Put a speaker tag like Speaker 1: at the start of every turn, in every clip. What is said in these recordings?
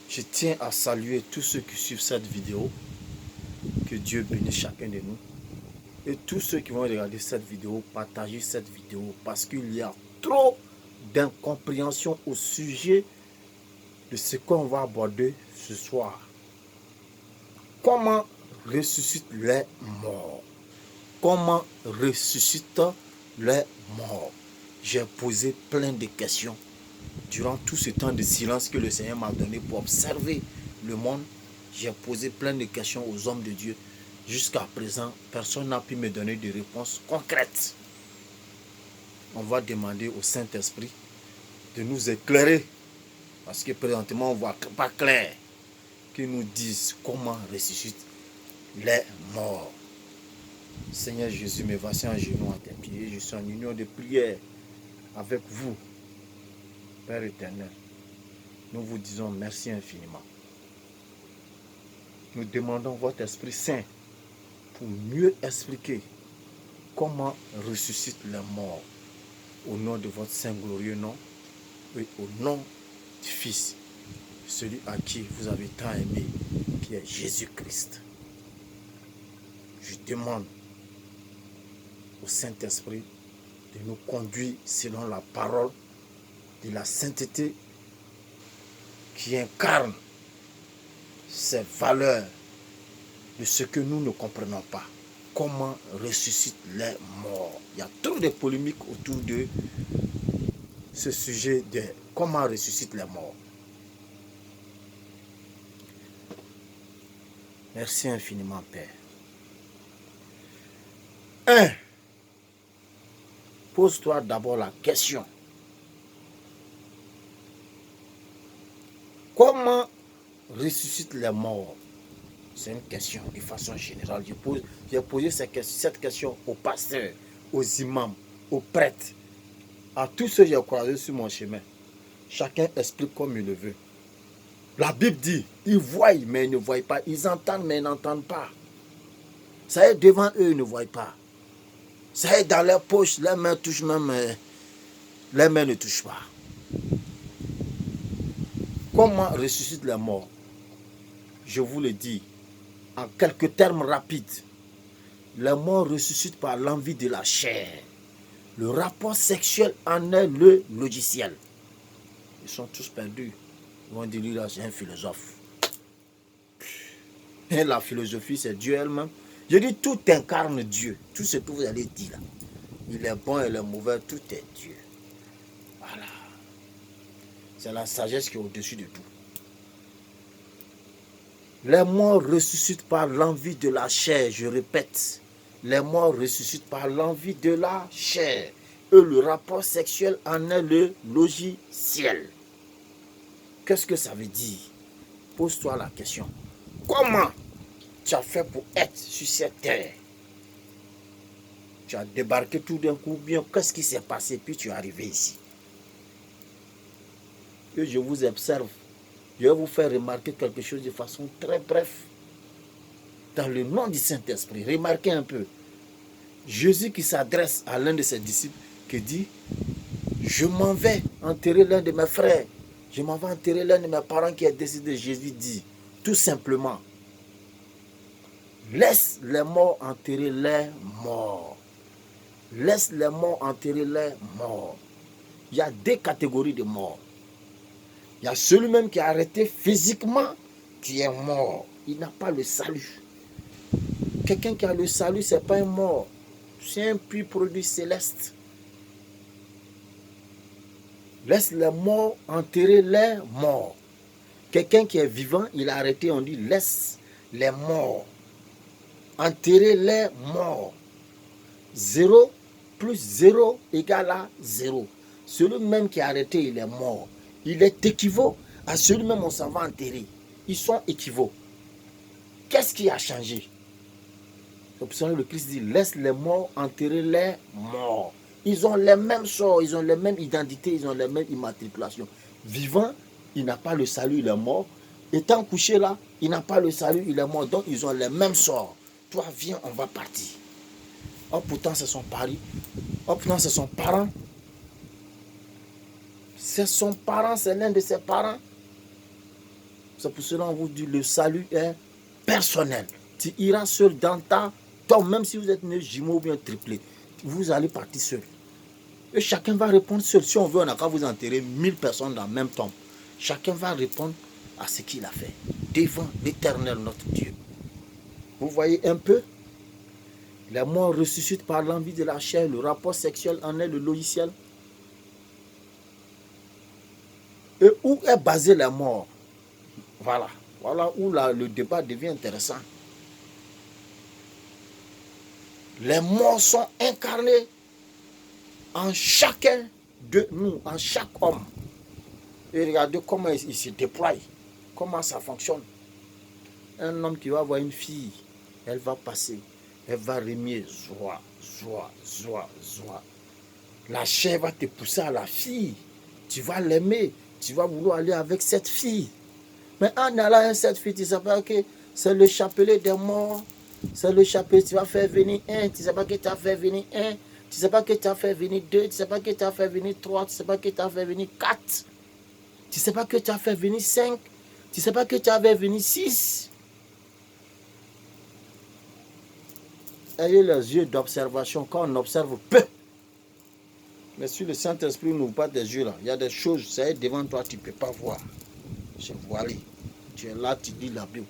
Speaker 1: Je tiens à saluer tous ceux qui suivent cette vidéo. Que Dieu bénisse chacun de nous. Et tous ceux qui vont regarder cette vidéo, partager cette vidéo parce qu'il y a trop d'incompréhension au sujet de ce qu'on va aborder ce soir. Comment ressuscitent les morts? Comment ressuscitent les morts? J'ai posé plein de questions durant tout ce temps de silence que le Seigneur m'a donné pour observer le monde. J'ai posé plein de questions aux hommes de Dieu. Jusqu'à présent, personne n'a pu me donner de réponses concrètes. On va demander au Saint-Esprit de nous éclairer. Parce que présentement, on ne voit pas clair. Qu'il nous dise comment ressuscitent les morts. Seigneur Jésus, me voici en genoux à tes pieds. Je suis en union de prière avec vous, Père éternel. Nous vous disons merci infiniment. Nous demandons votre Esprit Saint pour mieux expliquer comment ressuscitent les morts. Au nom de votre Saint glorieux nom et au nom du Fils, celui à qui vous avez tant aimé, qui est Jésus-Christ. Je demande au Saint-Esprit de nous conduire selon la parole de la sainteté qui incarne ces valeurs de ce que nous ne comprenons pas. Comment ressuscitent les morts? Il y a trop de polémiques autour de ce sujet de comment ressuscitent les morts. Merci infiniment, Père. 1. Pose-toi d'abord la question. Comment ressuscitent les morts? C'est une question de façon générale. J'ai posé cette question aux pasteurs, aux imams, aux prêtres, à tous ceux que j'ai croisés sur mon chemin. Chacun explique comme il le veut. La Bible dit, ils voient mais ils ne voient pas. Ils entendent mais ils n'entendent pas. Ça est devant eux, ils ne voient pas. Ça est dans leur poche, leurs mains touchent même, leurs mains ne touchent pas. Comment ressuscitent les morts? Je vous le dis en quelques termes rapides. Les morts ressuscitent par l'envie de la chair. Le rapport sexuel en est le logiciel. Ils sont tous perdus. Ils vont dire, là, c'est un philosophe. Et la philosophie, c'est Dieu elle-même. Je dis, tout incarne Dieu. Tout ce que vous allez dire là. Il est bon et il est mauvais, tout est Dieu. Voilà. C'est la sagesse qui est au-dessus de tout. Les morts ressuscitent par l'envie de la chair, je répète. Les morts ressuscitent par l'envie de la chair. Et le rapport sexuel en est le logiciel. Qu'est-ce que ça veut dire? Pose-toi la question. Comment tu as fait pour être sur cette terre? Tu as débarqué tout d'un coup, bien, qu'est-ce qui s'est passé, puis tu es arrivé ici? Et je vous observe. Je vais vous faire remarquer quelque chose de façon très brève. Dans le nom du Saint-Esprit, remarquez un peu. Jésus qui s'adresse à l'un de ses disciples, qui dit, je m'en vais enterrer l'un de mes frères. Je m'en vais enterrer l'un de mes parents qui est décédé. Jésus dit, tout simplement, laisse les morts enterrer les morts. Laisse les morts enterrer les morts. Il y a deux catégories de morts. Il y a celui même qui est arrêté physiquement, qui est mort. Il n'a pas le salut. Quelqu'un qui a le salut, ce n'est pas un mort. C'est un pur produit céleste. Laisse les morts enterrer les morts. Quelqu'un qui est vivant, il est arrêté, on dit laisse les morts enterrer les morts. 0 plus 0 égale à 0. Celui même qui est arrêté, il est mort. Il est équivaut à celui-même on s'en va enterrer. Ils sont équivaux. Qu'est-ce qui a changé? Le Christ dit, laisse les morts enterrer les morts. Ils ont les mêmes sorts, ils ont les mêmes identités, ils ont les mêmes immatriculations. Vivant, il n'a pas le salut, il est mort. Étant couché là, il n'a pas le salut, il est mort. Donc ils ont les mêmes sorts. Toi, viens, on va partir. Oh, pourtant, c'est son pari. Oh, pourtant, c'est son parent. C'est son parent, c'est l'un de ses parents. C'est pour cela qu'on vous dit le salut est personnel. Tu iras seul dans ta tombe, même si vous êtes né jumeau ou bien triplé. Vous allez partir seul. Et chacun va répondre seul. Si on veut, on n'a qu'à vous enterrer 1000 personnes dans la même tombe. Chacun va répondre à ce qu'il a fait devant l'Éternel, notre Dieu. Vous voyez un peu? Les morts ressuscitent par l'envie de la chair. Le rapport sexuel en est le logiciel. Et où est basé la mort? Voilà. Voilà où le débat devient intéressant. Les morts sont incarnés en chacun de nous, en chaque homme. Et regardez comment il se déploie, comment ça fonctionne. Un homme qui va voir une fille, elle va passer, elle va remuer, zoua, zoua, zoua, zoua. La chair va te pousser à la fille. Tu vas l'aimer, tu vas vouloir aller avec cette fille. Mais en allant avec cette fille, tu sais pas que c'est le chapelet des morts. C'est le chapelet, tu vas faire venir un, tu sais pas que tu as fait venir un, tu sais pas que tu as fait venir deux, tu sais pas que tu as fait venir trois, tu sais pas que tu as fait venir quatre, tu sais pas que tu as fait venir cinq, tu sais pas que tu as fait venir six. Ayez les yeux d'observation quand on observe peu. Mais si le Saint-Esprit n'ouvre pas tes yeux là, il y a des choses, ça est devant toi, tu ne peux pas voir. C'est voilé. Tu es là, tu dis la Bible.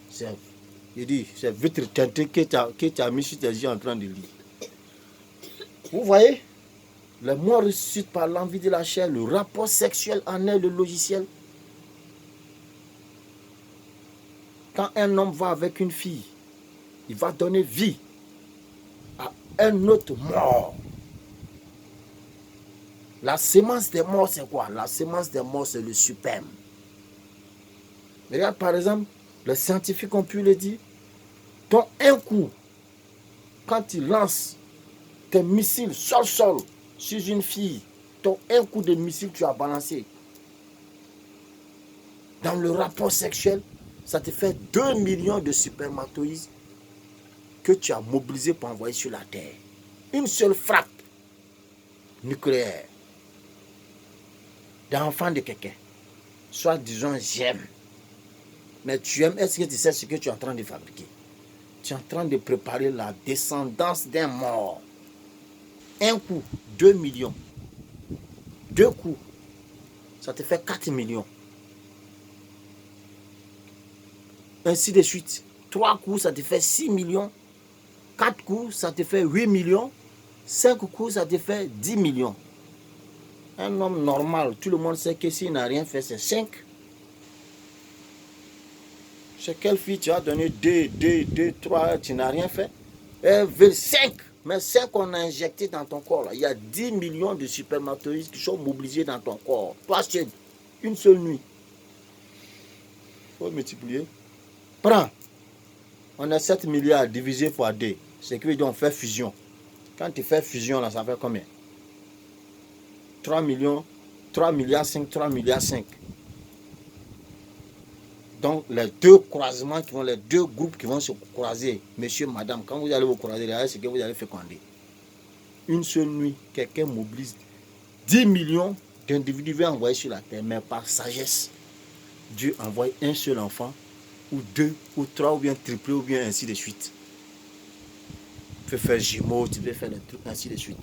Speaker 1: C'est vitre teintée que tu as mis sur tes yeux en train de lire. Vous voyez? Les morts ressuscitent par l'envie de la chair. Le rapport sexuel en est le logiciel. Quand un homme va avec une fille, il va donner vie à un autre mort. La sémence des morts, c'est quoi? La sémence des morts, c'est le superbe. Regarde, par exemple, les scientifiques ont pu le dire. Ton un coup, quand tu lances tes missiles sol-sol sur une fille, ton un coup de missile, tu as balancé. Dans le rapport sexuel, ça te fait 2 millions de spermatozoïdes que tu as mobilisés pour envoyer sur la Terre. Une seule frappe nucléaire d'enfant de quelqu'un. Soit disons j'aime. Mais tu aimes, est-ce que tu sais ce que tu es en train de fabriquer? Tu es en train de préparer la descendance d'un mort. Un coup, 2 millions. 2 coups, ça te fait 4 millions. Ainsi de suite. 3 coups, ça te fait 6 millions. 4 coups, ça te fait 8 millions. 5 coups, ça te fait 10 millions. Un homme normal, tout le monde sait que s'il n'a rien fait, c'est 5. C'est quelle fille tu as donné 2, 3, tu n'as rien fait? Elle veut 5. Mais 5 qu'on a injecté dans ton corps. Là. Il y a 10 millions de spermatozoïdes qui sont mobilisés dans ton corps. Toi, c'est une seule nuit. Il faut multiplier. Prends. On a 7 milliards divisé par 2. C'est que on fait fusion. Quand tu fais fusion, là, ça fait combien? 3 millions, 3 milliards 5, 3 milliards 5. Donc, les deux croisements qui vont, les deux groupes qui vont se croiser, monsieur, madame, quand vous allez vous croiser, regardez ce que vous allez féconder. Une seule nuit, quelqu'un mobilise 10 millions d'individus envoyés sur la terre, mais par sagesse, Dieu envoie un seul enfant, ou 2, ou 3, ou bien triplé, ou bien ainsi de suite. Tu peux faire jumeaux, tu peux faire des trucs, ainsi de suite.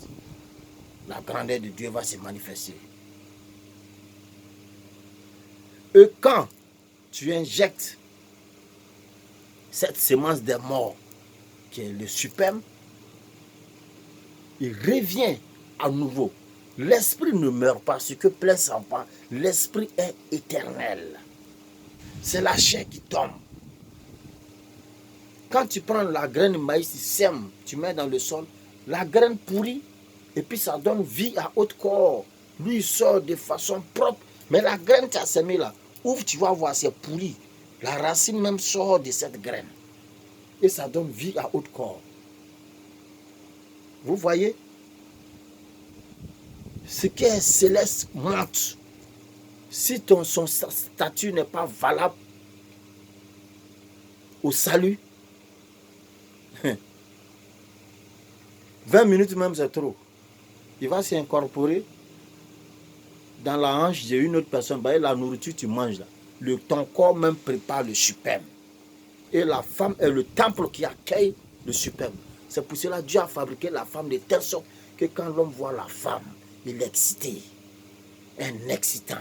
Speaker 1: La grandeur de Dieu va se manifester. Et quand tu injectes cette sémence des morts, qui est le superbe, il revient à nouveau. L'esprit ne meurt pas, ce que plein sans pas. L'esprit est éternel. C'est la chair qui tombe. Quand tu prends la graine de maïs, tu sèmes, tu mets dans le sol, la graine pourrit, et puis ça donne vie à autre corps. Lui, il sort de façon propre. Mais la graine que tu as semée là, ouvre, tu vas voir, c'est pourri. La racine même sort de cette graine. Et ça donne vie à autre corps. Vous voyez? Ce qui est céleste monte. Si son statut n'est pas valable au salut, 20 minutes même c'est trop. Il va s'incorporer dans la hanche d'une autre personne. Bah, la nourriture, tu manges là. ton corps même prépare le superbe. Et la femme est le temple qui accueille le superbe. C'est pour cela que Dieu a fabriqué la femme de telle sorte que quand l'homme voit la femme, il est excité. Un excitant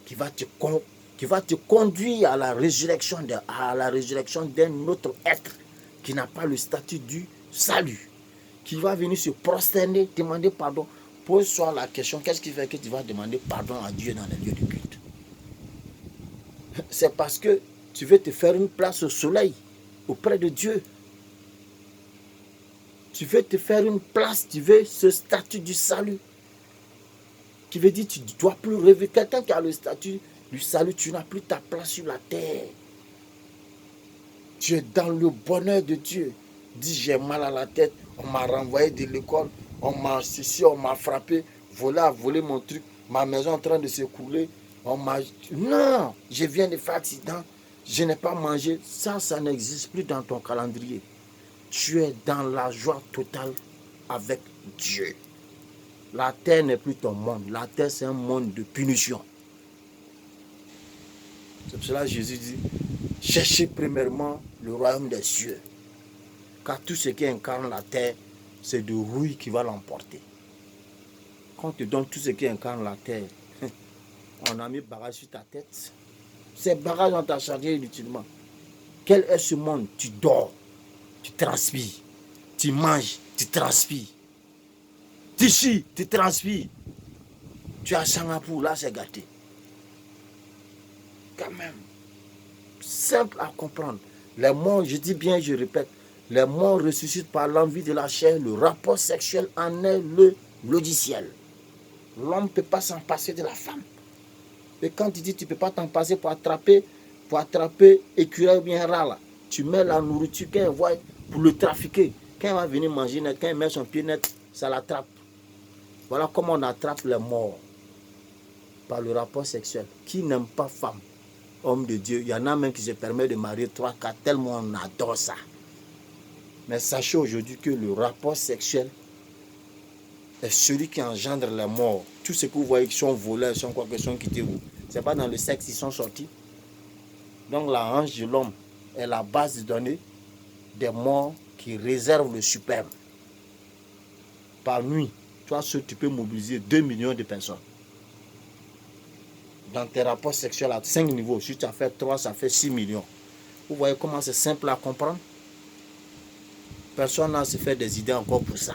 Speaker 1: qui va te conduire à la résurrection d'un autre être qui n'a pas le statut du salut, qui va venir se prosterner, demander pardon. Pose-toi la question, qu'est-ce qui fait que tu vas demander pardon à Dieu dans les lieux de culte? C'est parce que tu veux te faire une place au soleil, auprès de Dieu. Tu veux te faire une place, tu veux ce statut du salut. Qui veut dire que tu ne dois plus rêver. Quelqu'un qui a le statut du salut, tu n'as plus ta place sur la terre. Tu es dans le bonheur de Dieu. Dis, j'ai mal à la tête, on m'a renvoyé de l'école, on m'a frappé, volé a volé mon truc, ma maison est en train de s'écrouler. Non, je viens de faire accident, je n'ai pas mangé. Ça n'existe plus dans ton calendrier. Tu es dans la joie totale avec Dieu. La terre n'est plus ton monde. La terre, c'est un monde de punition. C'est pour cela que Jésus dit, cherchez premièrement le royaume des cieux. Car tout ce qui incarne la terre, c'est de rouille qui va l'emporter. Quand on te donne tout ce qui incarne la terre, on a mis bagage sur ta tête. Ces bagages on t'a chargé inutilement. Quel est ce monde? Tu dors, tu transpires, tu manges, tu transpires. Tu chies, tu transpires. Tu as Singapour, là c'est gâté. Quand même. Simple à comprendre. Les morts, je dis bien, je répète, les morts ressuscitent par l'envie de la chair. Le rapport sexuel en est le logiciel. L'homme ne peut pas s'en passer de la femme. Et quand tu dis tu ne peux pas t'en passer pour attraper écureuil ou bien rat là, tu mets la nourriture quand il voit pour le trafiquer. Quand il va venir manger net, quand il met son pied net, ça l'attrape. Voilà comment on attrape les morts. Par le rapport sexuel. Qui n'aime pas femme, homme de Dieu, il y en a même qui se permettent de marier 3, 4, tellement on adore ça. Mais sachez aujourd'hui que le rapport sexuel est celui qui engendre les morts. Tout ce que vous voyez qui sont volés, qui sont quoi que sont quittés vous. Ce n'est pas dans le sexe qu'ils sont sortis. Donc la hanche de l'homme est la base de données des morts qui réservent le superbe. Par nuit, toi seul tu peux mobiliser 2 millions de personnes. Dans tes rapports sexuels à 5 niveaux, si tu as fait 3, ça fait 6 millions. Vous voyez comment c'est simple à comprendre? Personne n'a se fait des idées encore pour ça.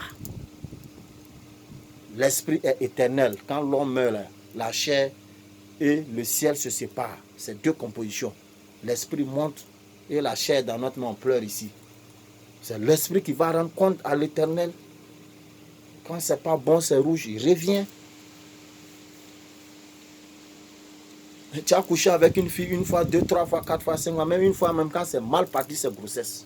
Speaker 1: L'esprit est éternel. Quand l'homme meurt, la chair et le ciel se séparent. C'est deux compositions. L'esprit monte et la chair dans notre main, on pleure ici. C'est l'esprit qui va rendre compte à l'éternel. Quand c'est pas bon, c'est rouge, il revient. Tu as couché avec une fille une fois, 2, 3 fois, 4 fois, 5 fois, même une fois, même quand c'est mal parti, c'est grossesse.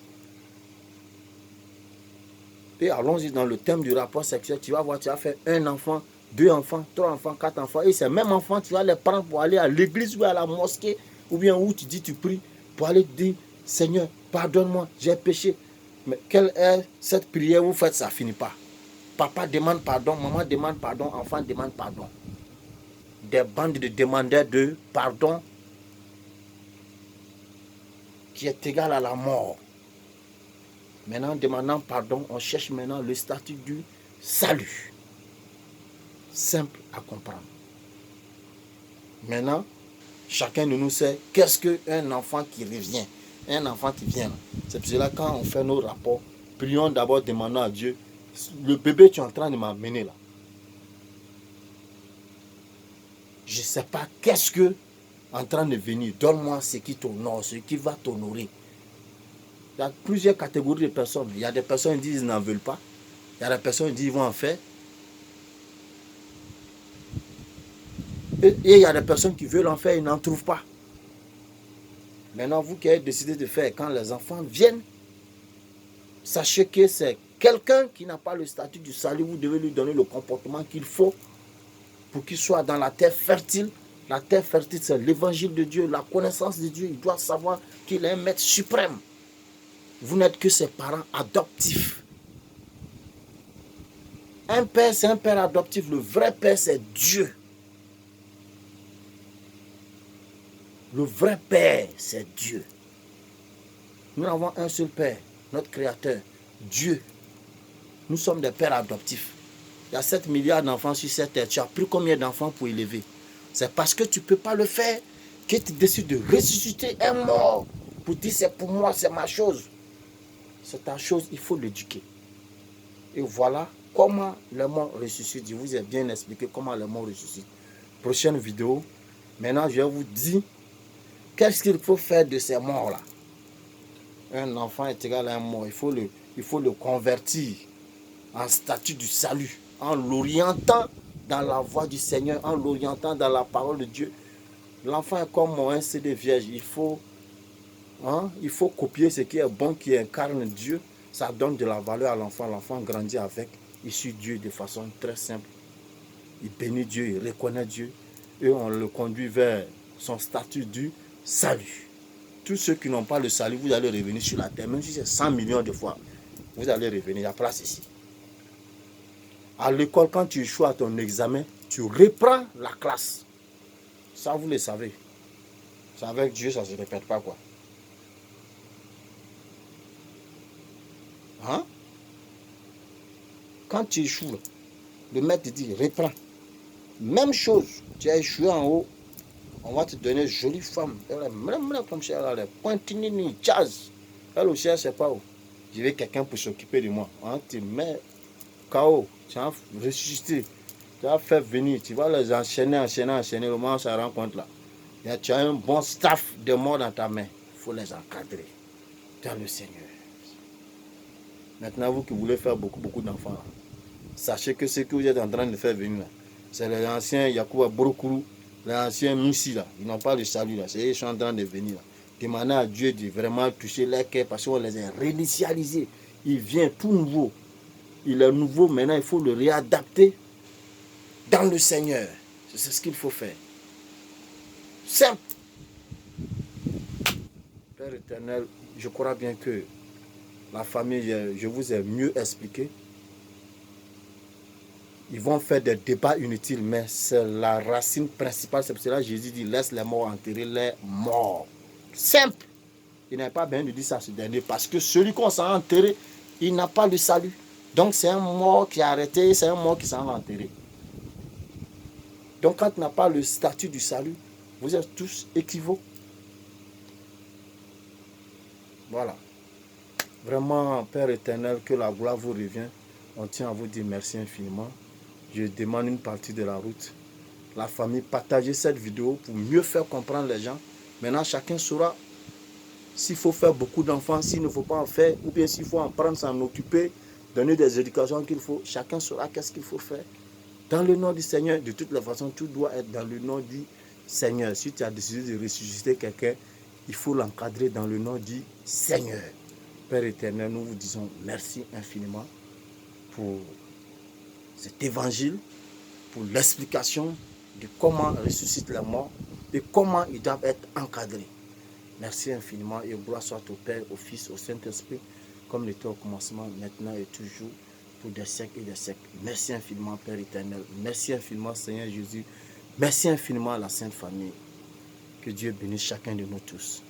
Speaker 1: Et allons-y dans le thème du rapport sexuel. Tu vas voir, tu as fait 1 enfant, 2 enfants, 3 enfants, 4 enfants. Et ces mêmes enfants, tu vas les prendre pour aller à l'église ou à la mosquée, ou bien où tu dis, tu pries, pour aller dire, Seigneur, pardonne-moi, j'ai péché. Mais quelle est cette prière que vous faites, ça ne finit pas. Papa demande pardon, maman demande pardon, enfant demande pardon. Des bandes de demandeurs de pardon qui est égal à la mort. Maintenant, en demandant pardon, on cherche maintenant le statut du salut. Simple à comprendre. Maintenant, chacun de nous sait qu'est-ce qu'un enfant qui revient. Un enfant qui vient. C'est pour cela quand on fait nos rapports, prions d'abord, demandons à Dieu, le bébé tu es en train de m'amener là. Je ne sais pas qu'est-ce que en train de venir. Donne-moi ce qui t'honore, ce qui va t'honorer. Il y a plusieurs catégories de personnes. Il y a des personnes qui disent qu'ils n'en veulent pas. Il y a des personnes qui disent qu'ils vont en faire. Et il y a des personnes qui veulent en faire et n'en trouvent pas. Maintenant, vous qui avez décidé de faire, quand les enfants viennent, sachez que c'est quelqu'un qui n'a pas le statut du salut. Vous devez lui donner le comportement qu'il faut pour qu'il soit dans la terre fertile. La terre fertile, c'est l'évangile de Dieu, la connaissance de Dieu. Il doit savoir qu'il est un maître suprême. Vous n'êtes que ses parents adoptifs. Un père, c'est un père adoptif. Le vrai père, c'est Dieu. Le vrai Père, c'est Dieu. Nous avons un seul Père, notre Créateur, Dieu. Nous sommes des pères adoptifs. Il y a 7 milliards d'enfants sur cette terre. Tu as pris combien d'enfants pour élever? C'est parce que tu ne peux pas le faire que tu décides de ressusciter un mort pour dire c'est pour moi, c'est ma chose. C'est ta chose, il faut l'éduquer. Et voilà comment le mort ressuscite. Je vous ai bien expliqué comment le mort ressuscite. Prochaine vidéo. Maintenant, je vais vous dire qu'est-ce qu'il faut faire de ces morts-là. Un enfant est égal à un mort. Il faut le convertir en statut du salut, en l'orientant dans la voie du Seigneur, en l'orientant dans la parole de Dieu. L'enfant est comme un CD vierge. Il faut copier ce qui est bon, qui incarne Dieu. Ça donne de la valeur à l'enfant. L'enfant grandit avec. Il suit Dieu de façon très simple. Il bénit Dieu, il reconnaît Dieu. Et on le conduit vers son statut du salut. Tous ceux qui n'ont pas le salut, vous allez revenir sur la terre. Même si c'est 100 millions de fois, vous allez revenir. Il y a place ici. À l'école, quand tu échoues à ton examen, tu reprends la classe. Ça, vous le savez. C'est avec Dieu, ça ne se répète pas, quoi. Hein? Quand tu échoues, le maître te dit, reprends. Même chose, tu as échoué en haut, on va te donner une jolie femme. Elle est comme ça, elle est pointinini, jazz. Elle aussi, elle ne sait pas où. Je veux quelqu'un pour s'occuper de moi. Hein? Tu mets KO, tu vas ressusciter, tu vas faire venir, tu vas les enchaîner, le moment où ça rencontre là. Et tu as un bon staff de mort dans ta main. Il faut les encadrer dans le Seigneur. Maintenant, vous qui voulez faire beaucoup d'enfants, sachez que ce que vous êtes en train de faire venir là, c'est les anciens Yakuba Borokuru, les anciens Moussi là, ils n'ont pas le salut là, c'est eux qui sont en train de venir là. Demandez à Dieu de vraiment toucher leur cœur parce qu'on les a réinitialisés. Il vient tout nouveau. Il est nouveau, maintenant il faut le réadapter dans le Seigneur. C'est ce qu'il faut faire. Simple. Père éternel, je crois bien que la famille, je vous ai mieux expliqué. Ils vont faire des débats inutiles, mais c'est la racine principale. C'est pour cela que Jésus dit, laisse les morts enterrer les morts. Simple. Il n'est pas bien de dire ça ce dernier, parce que celui qu'on s'en a enterré, il n'a pas le salut. Donc c'est un mort qui est arrêté, c'est un mort qui s'en va enterrer. Donc quand tu n'as pas le statut du salut, vous êtes tous équivoques. Voilà. Vraiment, Père éternel, que la gloire vous revienne. On tient à vous dire merci infiniment. Je demande une partie de la route. La famille, partagez cette vidéo pour mieux faire comprendre les gens. Maintenant, chacun saura s'il faut faire beaucoup d'enfants, s'il ne faut pas en faire, ou bien s'il faut en prendre, s'en occuper, donner des éducations qu'il faut. Chacun saura qu'est-ce qu'il faut faire. Dans le nom du Seigneur, de toutes les façons, tout doit être dans le nom du Seigneur. Si tu as décidé de ressusciter quelqu'un, il faut l'encadrer dans le nom du Seigneur. Père éternel, nous vous disons merci infiniment pour cet évangile, pour l'explication de comment ressuscite la mort et comment ils doivent être encadrés. Merci infiniment et gloire soit au Père, au Fils, au Saint-Esprit, comme il était au commencement, maintenant et toujours, pour des siècles et des siècles. Merci infiniment, Père éternel. Merci infiniment, Seigneur Jésus. Merci infiniment à la Sainte Famille. Que Dieu bénisse chacun de nous tous.